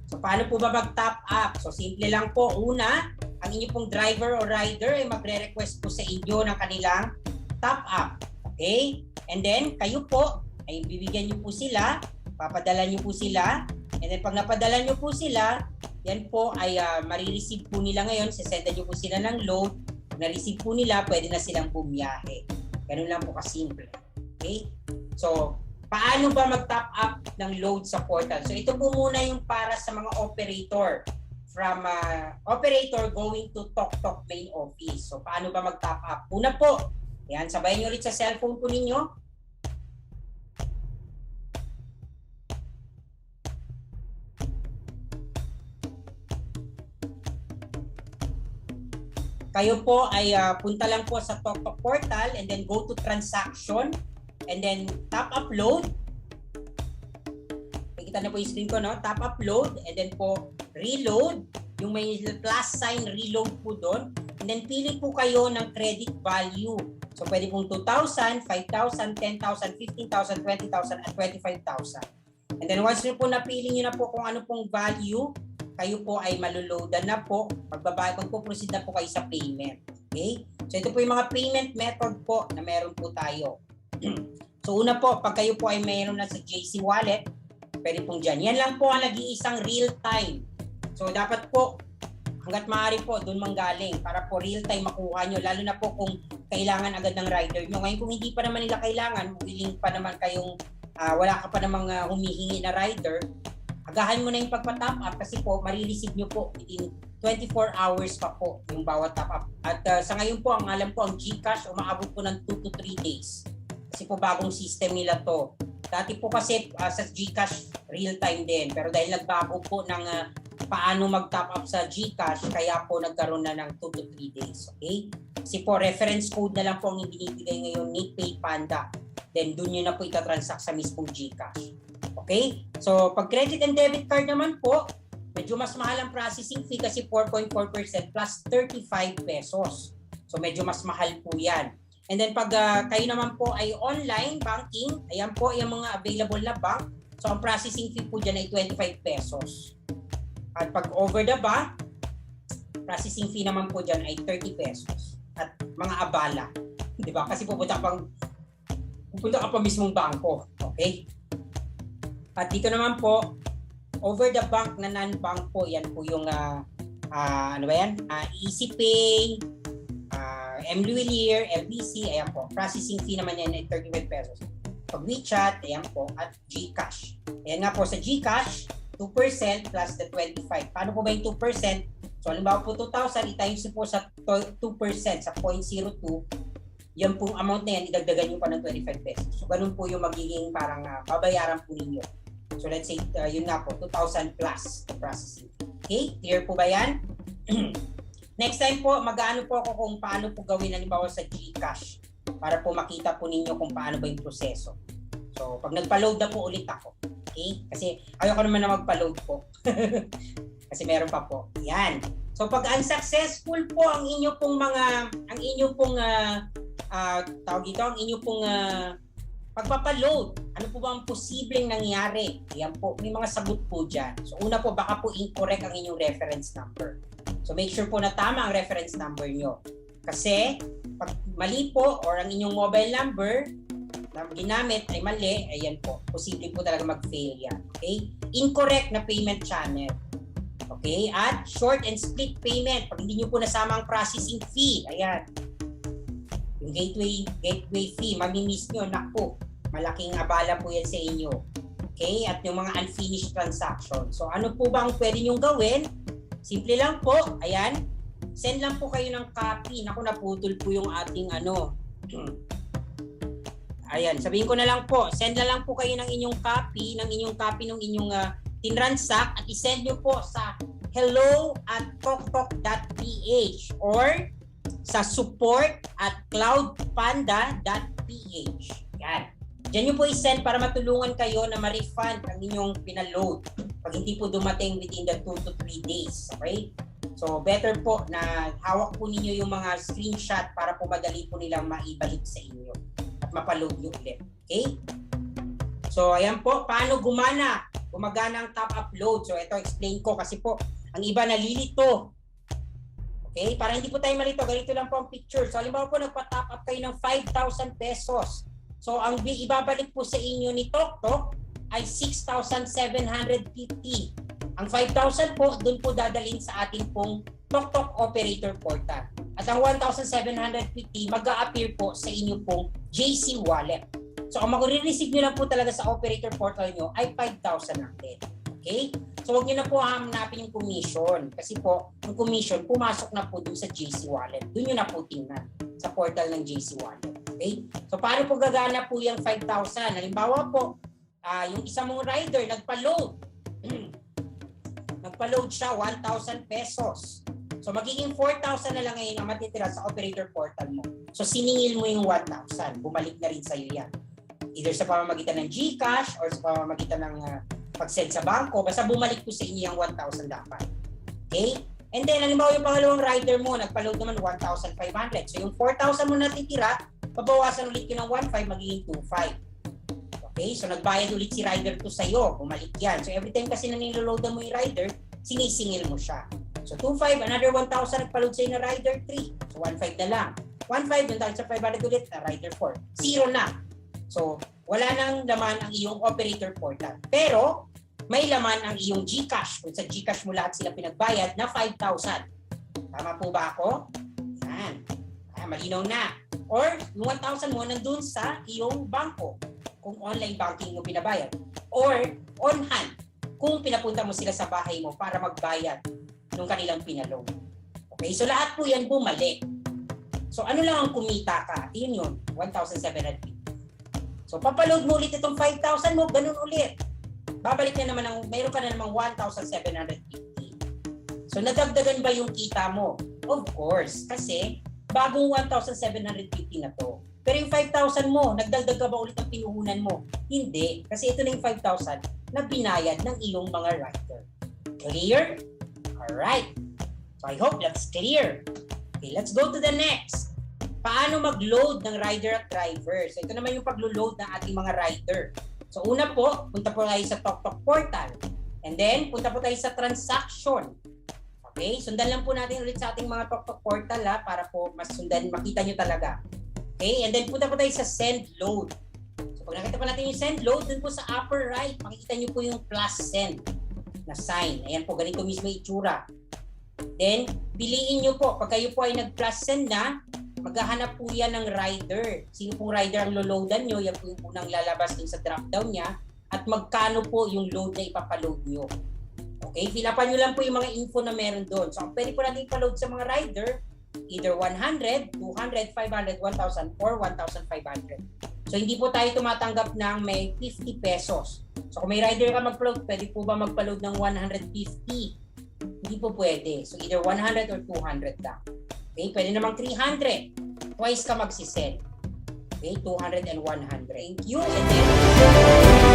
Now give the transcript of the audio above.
So, paano po ba mag-top up? So, simple lang po. Una, ang inyo pong driver o rider ay magre-request po sa inyo ng kanilang top up. Okay? And then, kayo po, ay bibigyan nyo po sila, papadala nyo po sila, and then pag napadala nyo po sila, yan po ay marireceive po nila ngayon, sisendan nyo po sila ng load, pag na-receive po nila, pwede na silang bumiyahe. Ganun lang po kasimple. Okay? So, paano ba mag-top up ng load sa portal? So ito po muna yung para sa mga operator from operator going to TokTok main office. So paano ba mag-top up? Una po, yan, sabayan nyo ulit sa cellphone po ninyo. Kayo po ay punta lang po sa TokTok portal and then go to transaction. And then tap upload. Nakikita na po yung screen ko, no? Tap upload and then po reload. Yung may plus sign reload po doon. And then pili po kayo ng credit value. So pwede pong 2,000, 5,000, 10,000, 15,000, 20,000 at 25,000. And then once nyo po napili nyo na po kung ano pong value, kayo po ay maloloadan na po. Magpo-proceed na po kayo sa payment. Okay? So ito po yung mga payment method po na meron po tayo. So una po, pag kayo po ay mayroon na sa JC Wallet, pwede pong dyan. Yan lang po ang nag-iisang real time. So dapat po, hanggat maaari po, doon manggaling para po real time makuha nyo. Lalo na po kung kailangan agad ng rider nyo. Ngayon kung hindi pa naman nila kailangan, willing pa naman kayong, wala ka pa namang humihingi na rider, agahan mo na yung pagpa-top up kasi po, marireceive nyo po within 24 hours pa po yung bawat top up. At sa ngayon po, ang alam po, ang GCash, umaabot po ng 2 to 3 days. Kasi po bagong system nila to. Dati po kasi sa GCash real time din. Pero dahil nagbago po ng paano mag-top up sa GCash, kaya po nagkaroon na ng 2 to 3 days. Okay? Kasi po reference code na lang po ang ibinibigay ngayon ni PayPanda. Then doon nyo na po itatransact sa mismong GCash. Okay? So pag credit and debit card naman po, medyo mas mahal ang processing fee kasi 4.4% plus 35 pesos. So medyo mas mahal po yan. And then pag kayo naman po ay online banking, ayan po yung mga available na bank. So ang processing fee po dyan ay 25 pesos. At pag over the bank, processing fee naman po dyan ay 30 pesos. At mga abala. Di ba? Kasi pupunta ka pa mismong bangko. Okay? At dito naman po, over the bank na non-bank po, yan po yung ano ba yan? EasyPay, MLuelier, LBC, ayan po. Processing fee naman yan ay 35 pesos. Pag WeChat, ayan po, at GCash. Ayan nga po sa GCash, 2% plus the 25. Paano po ba yung 2%? So, halimbawa po 2,000, i-times po sa 2%, sa 0.02, yan pong amount na yan, idagdagan nyo pa ng 25 pesos. So, ganun po yung magiging parang babayaran po ninyo. So, let's say, yun nga po, 2,000 plus the processing. Okay? Clear po ba yan? Next time po, mag-aano po ako kung paano po gawin halimbawa sa GCash para po makita po ninyo kung paano ba yung proseso. So, pag nagpa-load na po ulit ako. Okay? Kasi ayoko naman na magpa-load po. Kasi meron pa po. Yan. So, pag unsuccessful po ang inyo pong tawag dito, ang inyo pong pagpapaload, ano po ba ang posibleng nangyari? Ayan po, may mga sagot po dyan. So, una po, baka po incorrect ang inyong reference number. So make sure po na tama ang reference number nyo. Kasi pag mali po or ang inyong mobile number na ginamit ay mali, ayan po, posible po talaga mag-fail yan. Okay? Incorrect na payment channel. Okay? At short and split payment. Pag hindi nyo po nasama ang processing fee, ayan. Yung gateway fee, mamimiss nyo, naku, malaking abala po yan sa inyo. Okay? At yung mga unfinished transaction. So ano po ba ang pwede nyong gawin? Simple lang po, ayan. Send lang po kayo ng copy. Naku, naputol po yung ating Ayan, sabihin ko na lang po, send na lang po kayo ng inyong copy, ng inyong tinransact at isend nyo po sa hello@toktok.ph or sa support@cloudpanda.ph. PH. Yan. Diyan nyo po i-send para matulungan kayo na ma-refund ang inyong pinaload pag hindi po dumating within the 2 to 3 days. Okay? So, better po na hawak po ninyo yung mga screenshot para po madali po nilang maibalik sa inyo at mapaload nyo ulit. Okay? So, ayan po. Paano gumagana ang top upload? So, ito explain ko kasi po, ang iba nalilito. Okay? Para hindi po tayo malito, ganito lang po ang picture. So, halimbawa po, nagpa-top up kayo ng 5,000 pesos. So, ang ibabalik po sa inyo ni TokTok ay 6,750. Ang 5,000 po, doon po dadalhin sa ating pong TokTok Operator Portal. At ang 1,750 mag-a-appear po sa inyo pong JC Wallet. So, ang mag-receive nyo lang po talaga sa Operator Portal nyo ay 5,000 lang din. Okay? So, huwag nyo na po hanapin yung commission. Kasi po, yung commission, pumasok na po dun sa JC Wallet. Doon nyo na po tingnan sa portal ng JC Wallet. Okay? So, paano po gagana po yung 5,000? Halimbawa po, yung isang mong rider, nagpa-load. Nagpa-load siya, 1,000 pesos. So, magiging 4,000 na lang ngayon ang matitira sa Operator Portal mo. So, siningil mo yung 1,000. Bumalik na rin sa'yo yan. Either sa pamamagitan ng GCash or sa pamamagitan ng pag-send sa bangko, basta bumalik po sa inyo yung 1,000 dapat. Okay? And then, halimbawa yung pangalawang rider mo, nagpa-load naman 1,500. So, yung 4,000 mo natitira, pabawasan ulit yun ng 1,500, magiging 2,500. Okay? So, nagbayad ulit si rider to sa'yo. Bumalik yan. So, every time kasi na niloloadan mo yung rider, sinisingil mo siya. So, 2,500, another 1,000 nagpa-load sa'yo na rider 3. So, 1,500 na lang. 1,500, yung dahil sa 500 ulit, na rider 4. 0 na. So, wala nang laman ang iyong operator portal. Pero, may laman ang iyong GCash. Kung sa GCash mo lahat sila pinagbayad na 5,000. Tama po ba ako? Yan. Malinaw na. Or, yung 1,000 mo nandun sa iyong bangko. Kung online banking mo pinabayad. Or, on hand. Kung pinapunta mo sila sa bahay mo para magbayad ng kanilang pinaload. Okay? So, lahat po yan bumalik. So, ano lang ang kumita ka? Yun, 1,750. So, papaload mo ulit itong 5,000 mo, ganun ulit. Babalik na naman, mayroon ka na namang 1,750. So, nadagdagan ba yung kita mo? Of course, kasi bagong 1,750 na to. Pero yung 5,000 mo, nagdagdag ka ba ulit ang pinuhunan mo? Hindi, kasi ito na yung 5,000 na binayad ng iyong mga rider. Clear? Alright. So, I hope that's clear. Okay, let's go to the next. Paano mag-load ng rider at driver? So, ito naman yung pag-load ng ating mga rider. So, una po, punta po tayo sa TokTok Portal. And then, punta po tayo sa transaction. Okay? Sundan lang po natin ulit sa ating mga TokTok Portal para po mas sundan, makita nyo talaga. Okay? And then, punta po tayo sa send load. So, pag nakita po natin yung send load, dun po sa upper right, makikita nyo po yung plus send na sign. Ayan po, ganito mismo itsura. Then, piliin nyo po, pag kayo po ay nag-plus send na, maghahanap po yan ng rider. Sino pong rider ang loloadan nyo, yan po yung unang lalabas dun sa drop-down niya, at magkano po yung load na ipapaload nyo. Okay, fill-upan nyo lang po yung mga info na meron doon. So, pwede po natin ipaload sa mga rider, either 100, 200, 500, 1,000, or 1,500. So, hindi po tayo tumatanggap ng may 50 pesos. So, kung may rider ka mag-upload, pwede po ba mag-upload ng 150? Hindi po pwede. So, either 100 or 200 lang. Okay, pwede namang 300. Twice ka magsisend. Okay, 200 and 100. Thank you. And then,